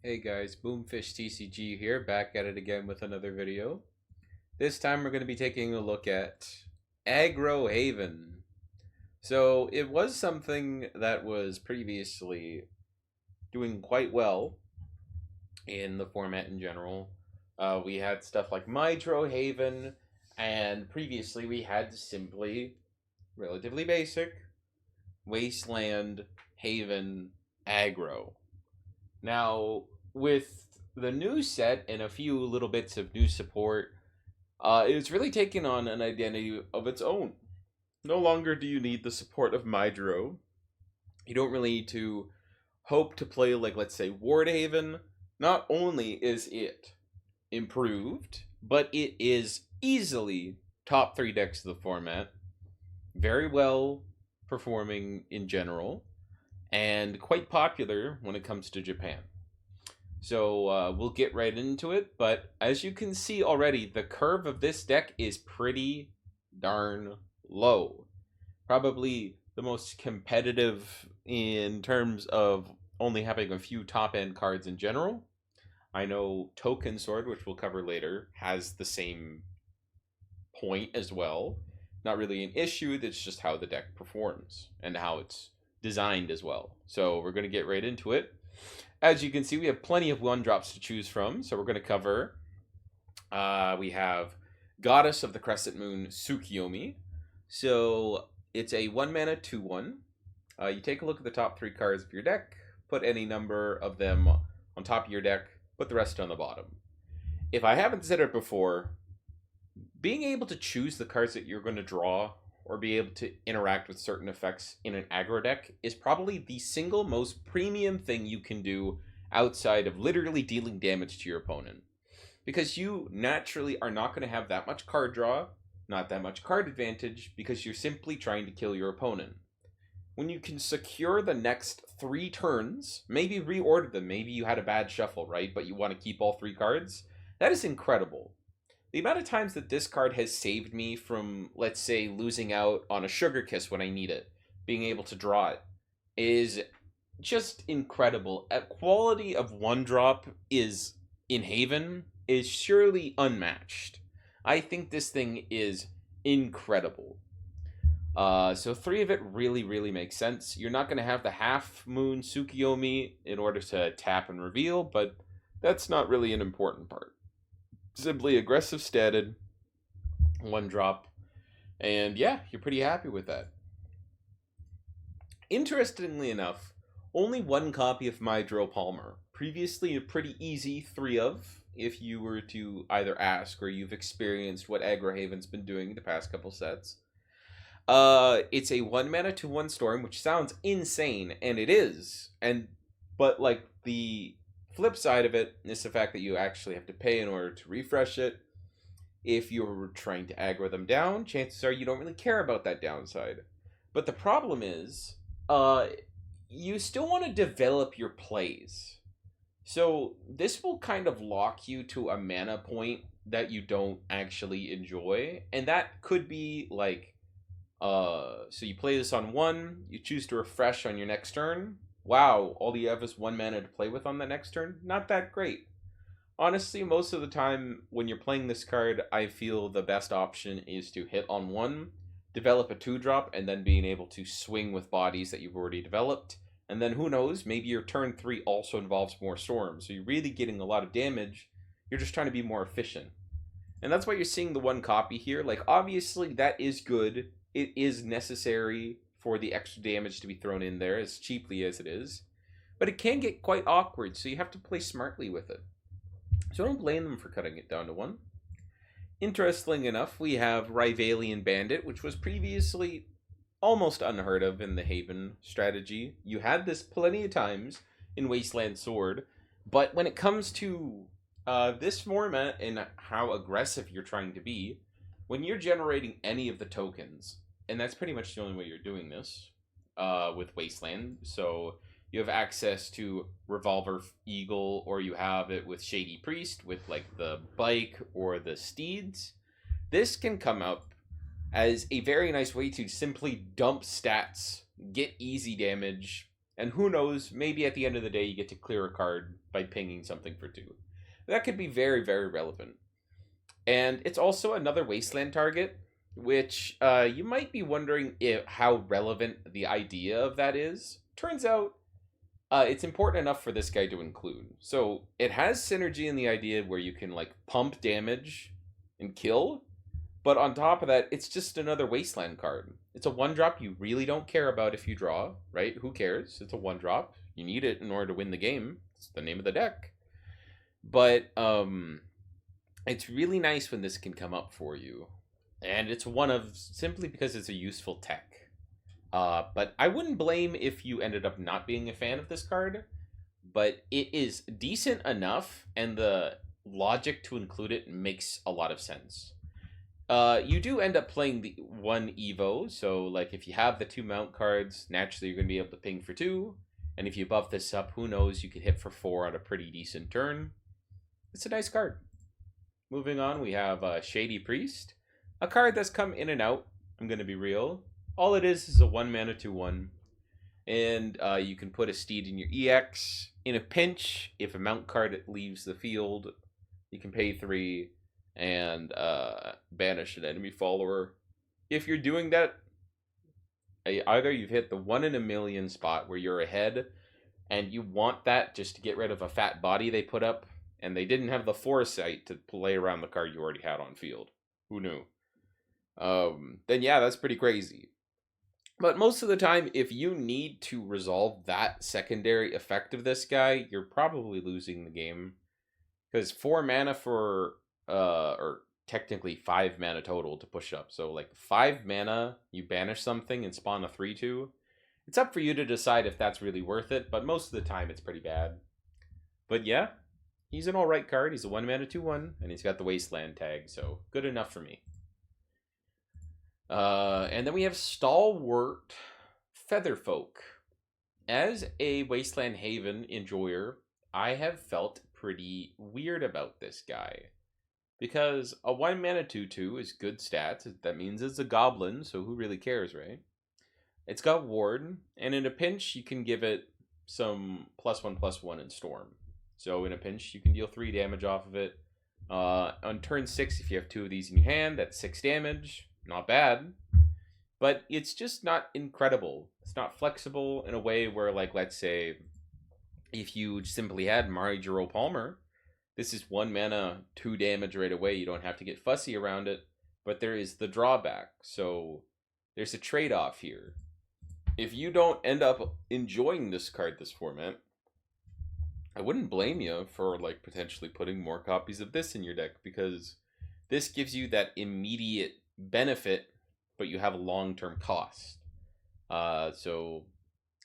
Hey guys, Boomfish TCG here, back at it again with another video. This time we're going to be taking a look at Aggro Haven. So it was something that was previously doing quite well in the format in general. We had stuff like Mydro Haven, and previously we had simply relatively basic Wasteland Haven Aggro. Now, with the new set and a few little bits of new support, it's really taken on an identity of its own. No longer do you need the support of Mydro. You don't really need to hope to play, like, let's say, Wardhaven. Not only is it improved, but it is easily top 3 decks of the format. Very well performing in general, and quite popular when it comes to Japan. So we'll get right into it, but as you can see already, the curve of this deck is pretty darn low. Probably the most competitive in terms of only having a few top-end cards in general. I know Token Sword, which we'll cover later, has the same point as well. Not really an issue, that's just how the deck performs and how it's designed as well. So we're going to get right into it. As you can see, we have plenty of 1-drops to choose from. So we're going to cover, we have Goddess of the Crescent Moon, Tsukiyomi. So it's a 1-mana 2/1. You take a look at the top 3 cards of your deck, put any number of them on top of your deck, put the rest on the bottom. If I haven't said it before, being able to choose the cards that you're going to draw or be able to interact with certain effects in an aggro deck is probably the single most premium thing you can do outside of literally dealing damage to your opponent. Because you naturally are not going to have that much card draw, not that much card advantage, because you're simply trying to kill your opponent. When you can secure the next 3 turns, maybe reorder them, maybe you had a bad shuffle, right? But you want to keep all 3 cards, that is incredible. The amount of times that this card has saved me from, let's say, losing out on a Sugar Kiss when I need it, being able to draw it, is just incredible. A quality of 1-drop is in Haven is surely unmatched. I think this thing is incredible. So 3 of it really makes sense. You're not going to have the Half Moon Tsukiyomi in order to tap and reveal, but that's not really an important part. Simply aggressive statted, 1-drop, and yeah, you're pretty happy with that. Interestingly enough, only 1 copy of Mydro Palmer. Previously a pretty easy 3 of, if you were to either ask or you've experienced what Aggro Haven's been doing the past couple sets. It's a 1-mana 2/1 storm, which sounds insane, and it is. But like the flip side of it is the fact that you actually have to pay in order to refresh it. If you're trying to aggro them down, chances are you don't really care about that downside. But the problem is, you still want to develop your plays. So this will kind of lock you to a mana point that you don't actually enjoy. And that could be like, so you play this on 1, you choose to refresh on your next turn. Wow, all you have is 1 mana to play with on the next turn? Not that great. Honestly, most of the time when you're playing this card, I feel the best option is to hit on 1, develop a 2-drop, and then being able to swing with bodies that you've already developed. And then who knows, maybe your turn 3 also involves more storms, so you're really getting a lot of damage. You're just trying to be more efficient. And that's why you're seeing the 1 copy here. Like, obviously, that is good. It is necessary for the extra damage to be thrown in there, as cheaply as it is. But it can get quite awkward, so you have to play smartly with it. So I don't blame them for cutting it down to 1. Interestingly enough, we have Rivalian Bandit, which was previously almost unheard of in the Haven strategy. You had this plenty of times in Wasteland Sword, but when it comes to this format and how aggressive you're trying to be, when you're generating any of the tokens, and that's pretty much the only way you're doing this with Wasteland. So you have access to Revolver Eagle, or you have it with Shady Priest, with like the bike or the steeds. This can come up as a very nice way to simply dump stats, get easy damage, And who knows, maybe at the end of the day you get to clear a card by pinging something for 2. That could be very, very relevant. And it's also another Wasteland target, which you might be wondering how relevant the idea of that is. Turns out it's important enough for this guy to include. So it has synergy in the idea where you can like pump damage and kill, but on top of that, it's just another Wasteland card. It's a 1-drop you really don't care about if you draw, right? Who cares? It's a 1-drop. You need it in order to win the game. It's the name of the deck. But it's really nice when this can come up for you. And it's one of, simply because it's a useful tech. But I wouldn't blame if you ended up not being a fan of this card. But it is decent enough, and the logic to include it makes a lot of sense. You do end up playing the 1 Evo, so like if you have the 2 mount cards, naturally you're going to be able to ping for 2. And if you buff this up, who knows, you could hit for 4 on a pretty decent turn. It's a nice card. Moving on, we have Shady Priest. A card that's come in and out, I'm going to be real. All it is a 1 mana 2/1. And you can put a steed in your EX. In a pinch, if a mount card leaves the field, you can pay 3 and banish an enemy follower. If you're doing that, either you've hit the 1 in a million spot where you're ahead and you want that just to get rid of a fat body they put up, and they didn't have the foresight to play around the card you already had on field. Who knew? Then yeah, that's pretty crazy. But most of the time, if you need to resolve that secondary effect of this guy, you're probably losing the game. Because 4 mana for, or technically 5 mana total to push up. So like 5 mana, you banish something and spawn a 3/2. It's up for you to decide if that's really worth it, but most of the time it's pretty bad. But yeah, he's an alright card. He's a 1 mana 2/1, and he's got the Wasteland tag, so good enough for me. And then we have Stalwart Featherfolk. As a Wasteland Haven enjoyer, I have felt pretty weird about this guy. Because a 1 mana 2/2 is good stats. That means it's a goblin, so who really cares, right? It's got Ward, and in a pinch, you can give it some +1/+1 in Storm. So in a pinch, you can deal 3 damage off of it. On turn 6, if you have 2 of these in your hand, that's 6 damage. Not bad. But it's just not incredible. It's not flexible in a way where, like, let's say, if you simply had Mari Palmer, this is 1 mana, 2 damage right away. You don't have to get fussy around it. But there is the drawback. So there's a trade-off here. If you don't end up enjoying this card this format, I wouldn't blame you for like potentially putting more copies of this in your deck, because this gives you that immediate benefit, but you have a long-term cost. So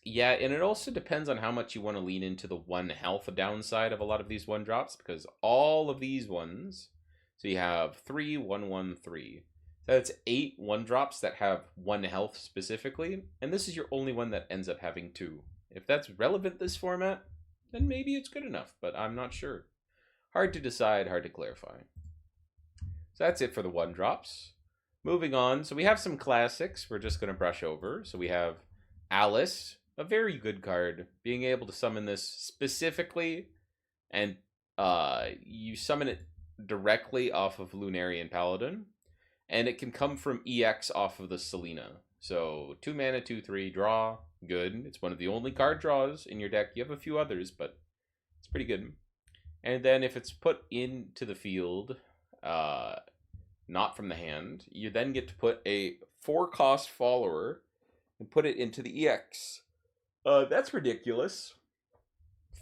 yeah, and it also depends on how much you want to lean into the 1 health downside of a lot of these 1-drops, because all of these ones, so you have 3, 1, 1, 3. That's 8 1-drops that have 1 health specifically, and this is your only one that ends up having 2. If that's relevant this format, then maybe it's good enough, but I'm not sure. Hard to decide, hard to clarify. So that's it for the 1-drops. Moving on, so we have some classics we're just going to brush over. So we have Alice, a very good card. Being able to summon this specifically, and you summon it directly off of Lunarian Paladin, and it can come from EX off of the Selena. So 2 mana, 2/3, draw, good. It's one of the only card draws in your deck. You have a few others, but it's pretty good. And then if it's put into the field, not from the hand, you then get to put a 4-cost follower and put it into the EX. That's ridiculous.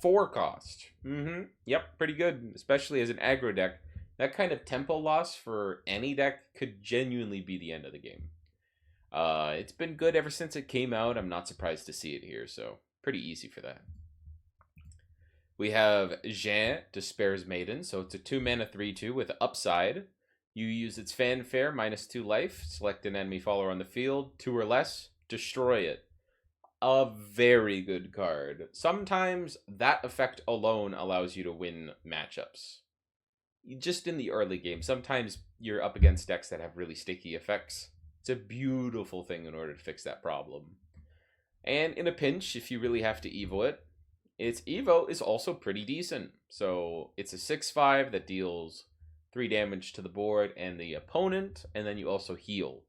4 cost. Yep, pretty good, especially as an aggro deck. That kind of tempo loss for any deck could genuinely be the end of the game. It's been good ever since it came out. I'm not surprised to see it here, so pretty easy for that. We have Jean, Despair's Maiden, so it's a 2 mana 3/2 with upside. You use its fanfare, -2 life, select an enemy follower on the field, 2 or less, destroy it. A very good card. Sometimes that effect alone allows you to win matchups. Just in the early game, sometimes you're up against decks that have really sticky effects. It's a beautiful thing in order to fix that problem. And in a pinch, if you really have to evo it, its evo is also pretty decent. So it's a 6/5 that deals 3 damage to the board and the opponent, and then you also heal.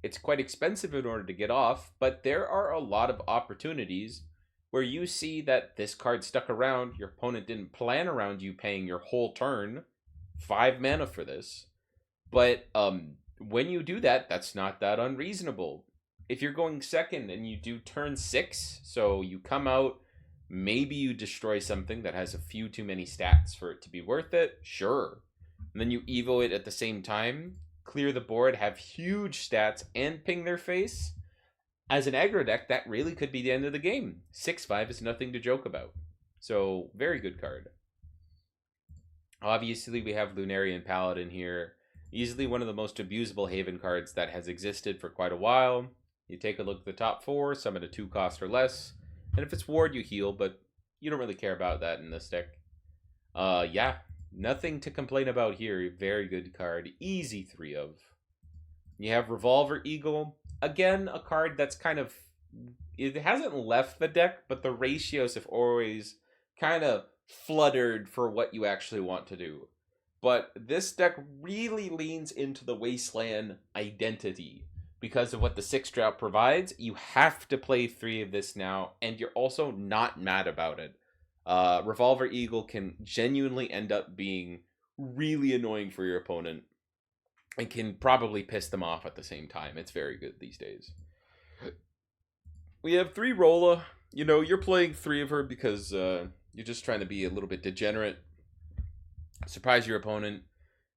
It's quite expensive in order to get off, but there are a lot of opportunities where you see that this card stuck around, your opponent didn't plan around you paying your whole turn, 5 mana for this. But when you do that, that's not that unreasonable. If you're going second and you do turn 6, so you come out, maybe you destroy something that has a few too many stats for it to be worth it, sure. And then you evo it at the same time, clear the board, have huge stats, and ping their face. As an aggro deck, that really could be the end of the game. 6/5 is nothing to joke about. So, very good card. Obviously, we have Lunarian Paladin here. Easily one of the most abusable Haven cards that has existed for quite a while. You take a look at the top 4, some at a 2 cost or less. And if it's ward, you heal, but you don't really care about that in this deck. Yeah, nothing to complain about here. Very good card. Easy 3 of. You have Revolver Eagle. Again, a card that's kind of... It hasn't left the deck, but the ratios have always kind of fluttered for what you actually want to do. But this deck really leans into the Wasteland identity. Because of what the 6-drop provides, you have to play 3 of this now, and you're also not mad about it. Revolver Eagle can genuinely end up being really annoying for your opponent and can probably piss them off at the same time. It's very good these days. We have 3 Rolla. You know, you're playing 3 of her because you're just trying to be a little bit degenerate, surprise your opponent,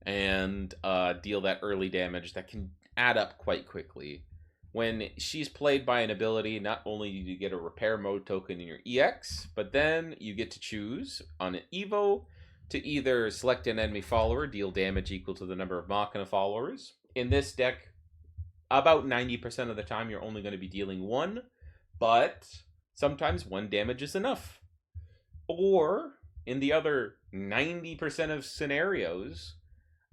and deal that early damage that can add up quite quickly. When she's played by an ability, not only do you get a repair mode token in your EX, but then you get to choose on an Evo to either select an enemy follower, deal damage equal to the number of Machina followers. In this deck, about 90% of the time you're only going to be dealing 1, but sometimes 1 damage is enough. Or, in the other 90% of scenarios,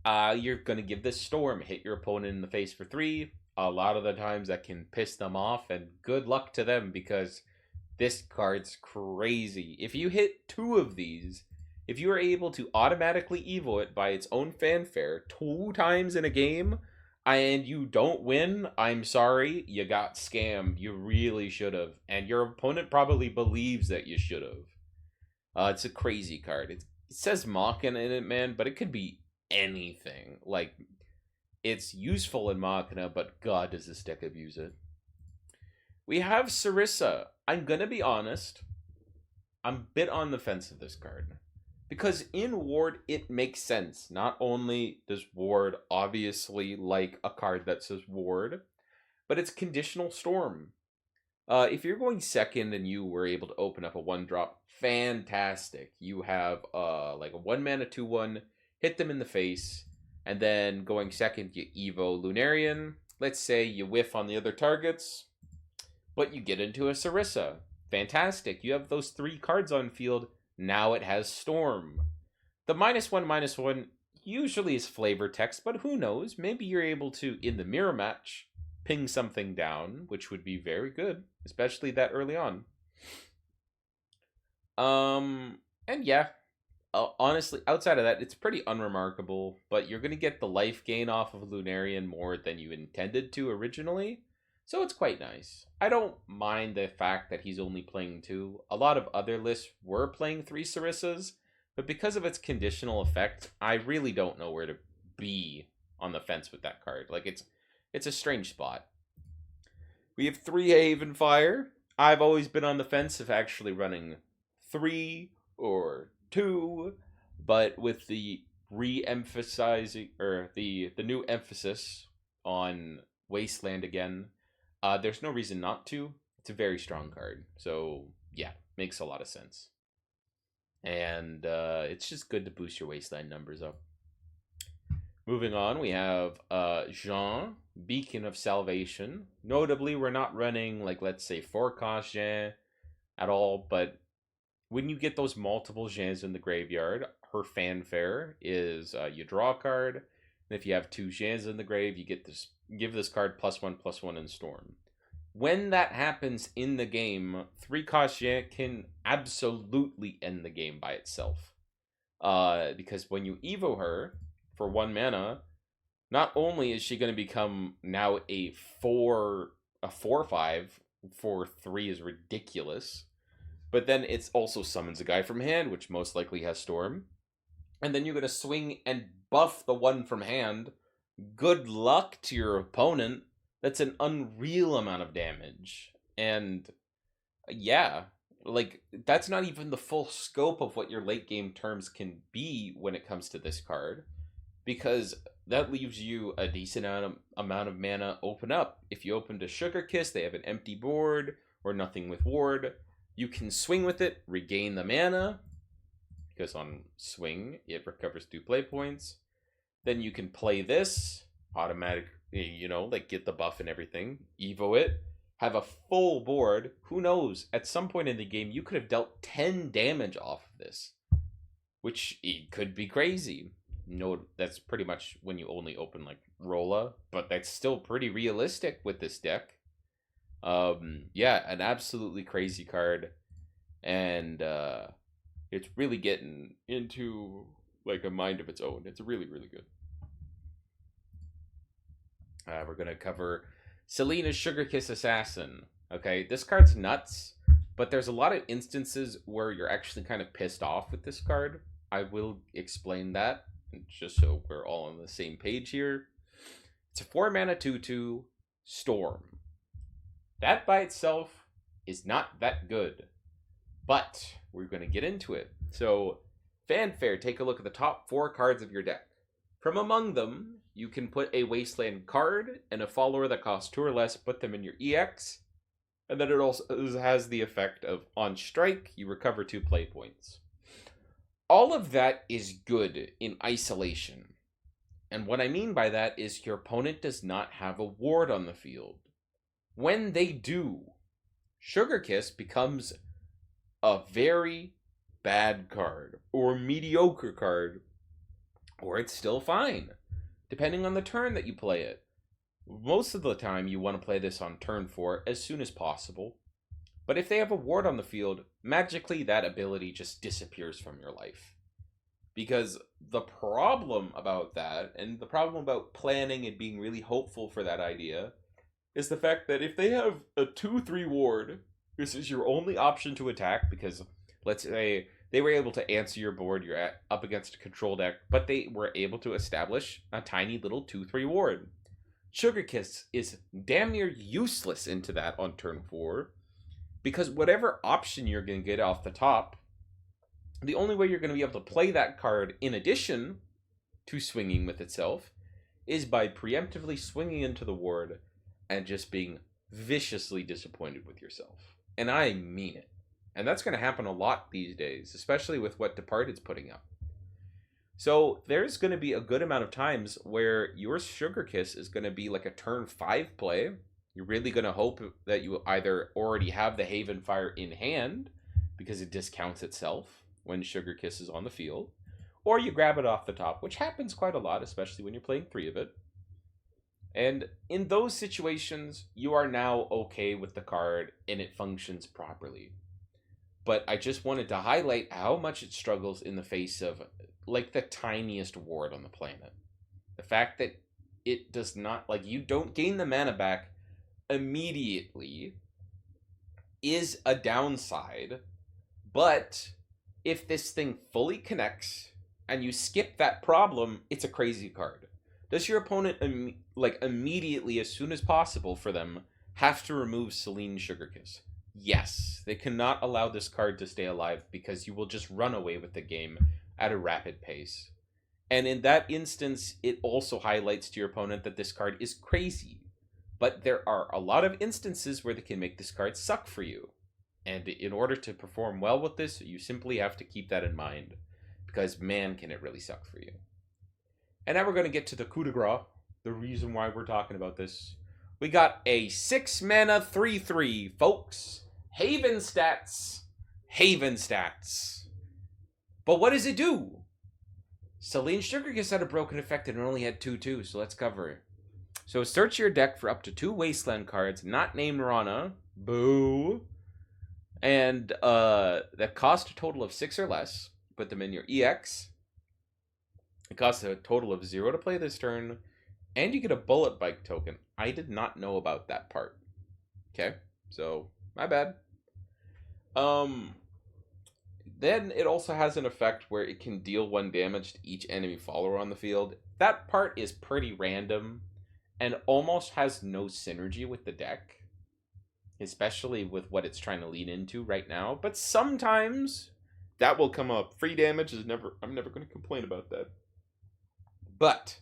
you're going to give this Storm, hit your opponent in the face for 3. A lot of the times that can piss them off, and good luck to them because this card's crazy. If you hit 2 of these, if you are able to automatically evo it by its own fanfare 2 times in a game, and you don't win, I'm sorry, you got scammed. You really should have. And your opponent probably believes that you should have. It's a crazy card. It says Machina in it, man, but it could be anything. Like, it's useful in Machina, but god, does this deck abuse it. We have Sarissa. I'm gonna be honest, I'm a bit on the fence of this card. Because in Ward, it makes sense. Not only does Ward obviously like a card that says Ward, but it's Conditional Storm. If you're going second and you were able to open up a 1-drop, fantastic. You have like a 1-mana 2/1, hit them in the face, and then going second, you Evo Lunarian. Let's say you whiff on the other targets, but you get into a Sarissa. Fantastic. You have those 3 cards on field. Now it has Storm. The -1/-1 usually is flavor text, but who knows? Maybe you're able to, in the mirror match, ping something down, which would be very good, especially that early on. And yeah, honestly, outside of that, it's pretty unremarkable, but you're going to get the life gain off of Lunarian more than you intended to originally, so it's quite nice. I don't mind the fact that he's only playing 2. A lot of other lists were playing 3 Sarissas, but because of its conditional effect, I really don't know where to be on the fence with that card. Like, it's a strange spot. We have 3 Haven Fire. I've always been on the fence of actually running 3 or 2, but with the re-emphasizing, or the new emphasis on Wasteland again, there's no reason not to. It's a very strong card, so yeah, makes a lot of sense. And it's just good to boost your Wasteland numbers up. Moving on, we have Jean, Beacon of Salvation. Notably, we're not running, like, let's say, 4-cost Jean at all, but when you get those multiple Jeans in the graveyard, her fanfare is you draw a card, and if you have 2 Jeans in the grave, you get this, give this card +1/+1 in Storm. When that happens in the game, 3-cost can absolutely end the game by itself. Because when you Evo her for 1 mana, not only is she going to become now a 4/5 for 3 is ridiculous, but then it's also summons a guy from hand, which most likely has Storm. And then you're going to swing and buff the one from hand. Good luck to your opponent. That's an unreal amount of damage. And yeah, like, that's not even the full scope of what your late game terms can be when it comes to this card, because that leaves you a decent amount of mana open up. If you open to Sugar Kiss, they have an empty board or nothing with ward. You can swing with it, regain the mana, because on swing, it recovers 2 play points. Then you can play this, automatic, like get the buff and everything, Evo it, have a full board. Who knows, at some point in the game, you could have dealt 10 damage off of this, which it could be crazy. No, that's pretty much when you only open like Rolla, but that's still pretty realistic with this deck. Yeah, an absolutely crazy card, and it's really getting into like a mind of its own. It's really, really good. We're gonna cover Selena's Sugar Kiss Assassin. Okay, this card's nuts, but there's a lot of instances where you're actually kind of pissed off with this card. I will explain that, just so we're all on the same page here. It's a 4 mana 2/2 Storm. That by itself is not that good, but we're going to get into it. So, fanfare, take a look at the top 4 cards of your deck. From among them, you can put a Wasteland card and a follower that costs 2 or less, put them in your EX, and then it also has the effect of, on strike, you recover 2 play points. All of that is good in isolation. And what I mean by that is your opponent does not have a ward on the field. When they do, Sugar Kiss becomes a very bad card, or mediocre card, or it's still fine, depending on the turn that you play it. Most of the time, you want to play this on turn 4 as soon as possible. But if they have a ward on the field, magically that ability just disappears from your life. Because the problem about that, and the problem about planning and being really hopeful for that idea, is the fact that if they have a 2/3 ward, this is your only option to attack, because let's say they were able to answer your board, you're up against a control deck, but they were able to establish a tiny little 2/3 ward. Sugar Kiss is damn near useless into that on turn 4, because whatever option you're going to get off the top, the only way you're going to be able to play that card in addition to swinging with itself is by preemptively swinging into the ward and just being viciously disappointed with yourself. And I mean it. And that's going to happen a lot these days, especially with what Departed's putting up. So there's going to be a good amount of times where your Sugar Kiss is going to be like a turn 5 play. You're really going to hope that you either already have the Haven Fire in hand, because it discounts itself when Sugar Kiss is on the field, or you grab it off the top, which happens quite a lot, especially when you're playing 3 of it. And in those situations, you are now okay with the card and it functions properly. But I just wanted to highlight how much it struggles in the face of like the tiniest ward on the planet. The fact that it does not, like, you don't gain the mana back immediately is a downside. But if this thing fully connects and you skip that problem, it's a crazy card. Does your opponent immediately, as soon as possible for them, have to remove Selene Sugar Kiss? Yes, they cannot allow this card to stay alive, because you will just run away with the game at a rapid pace. And in that instance, it also highlights to your opponent that this card is crazy. But there are a lot of instances where they can make this card suck for you. And in order to perform well with this, you simply have to keep that in mind, because man, can it really suck for you. And now we're going to get to the coup de grace, the reason why we're talking about this. We got a 6 mana 3/3, folks. Haven stats. Haven stats. But what does it do? Selene Sugar Kiss had a broken effect and it only had 2/2, so let's cover it. So search your deck for up to 2 Wasteland cards not named Rana. Boo. And that cost a total of 6 or less. Put them in your EX. It costs a total of 0 to play this turn. And you get a bullet bike token. I did not know about that part. Okay, so my bad. Then it also has an effect where it can deal 1 damage to each enemy follower on the field. That part is pretty random and almost has no synergy with the deck, especially with what it's trying to lean into right now. But sometimes that will come up. Free damage is never, I'm never going to complain about that. But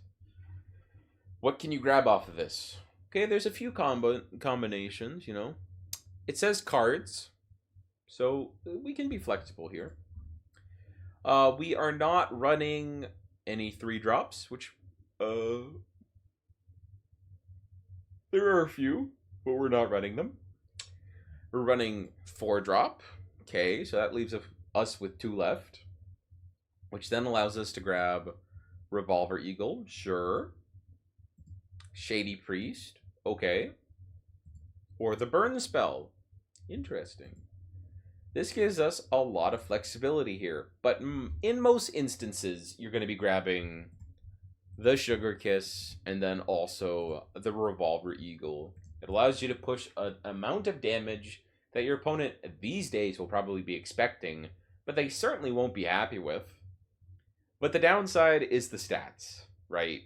what can you grab off of this? Okay, there's a few combinations, you know. It says cards, so we can be flexible here. We are not running any 3-drops, which there are a few, but we're not running them. We're running 4-drop. Okay, so that leaves us with 2 left, which then allows us to grab Revolver Eagle, sure. Shady Priest, okay. Or the Burn Spell, interesting. This gives us a lot of flexibility here, but in most instances, you're going to be grabbing the Sugar Kiss and then also the Revolver Eagle. It allows you to push an amount of damage that your opponent these days will probably be expecting, but they certainly won't be happy with. But the downside is the stats, right?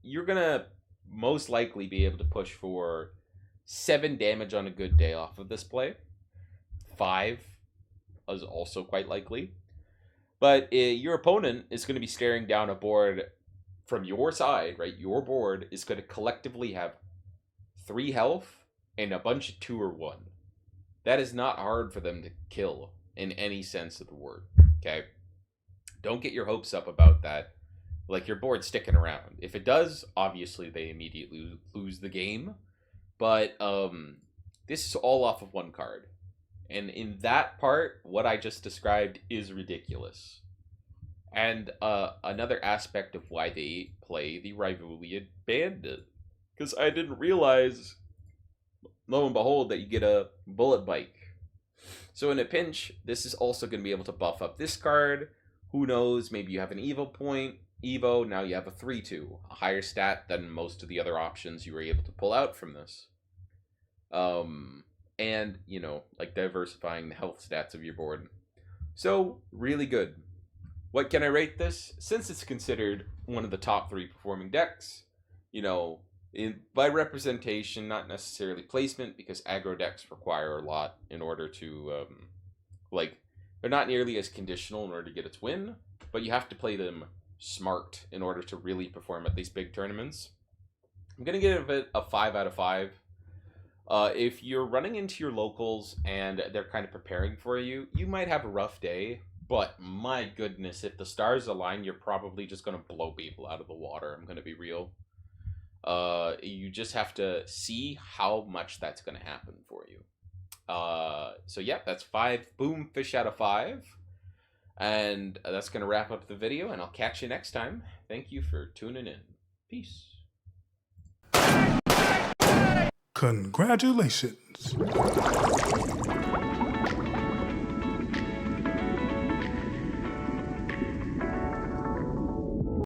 You're going to most likely be able to push for 7 damage on a good day off of this play. 5 is also quite likely. But your opponent is going to be staring down a board from your side, right? Your board is going to collectively have 3 health and a bunch of 2 or 1. That is not hard for them to kill in any sense of the word, okay? Don't get your hopes up about that. Like, your board's sticking around. If it does, obviously they immediately lose the game. But this is all off of 1 card. And in that part, what I just described is ridiculous. And another aspect of why they play the Rivulian Bandit. Because I didn't realize, lo and behold, that you get a Bullet Bike. So in a pinch, this is also going to be able to buff up this card. Who knows, maybe you have an Evo point. Evo, now you have a 3-2. A higher stat than most of the other options you were able to pull out from this. And, you know, like diversifying the health stats of your board. So, really good. What can I rate this? Since it's considered one of the top 3 performing decks, you know, by representation, not necessarily placement, because aggro decks require a lot in order to, like, they're not nearly as conditional in order to get its win, but you have to play them smart in order to really perform at these big tournaments. I'm going to give it a 5 out of 5. If you're running into your locals and they're kind of preparing for you, you might have a rough day, but my goodness, if the stars align, you're probably just going to blow people out of the water. I'm going to be real. You just have to see how much that's going to happen for you. So yeah, that's 5 boom fish out of 5. And that's going to wrap up the video, and I'll catch you next time. Thank you for tuning in. Peace. Congratulations.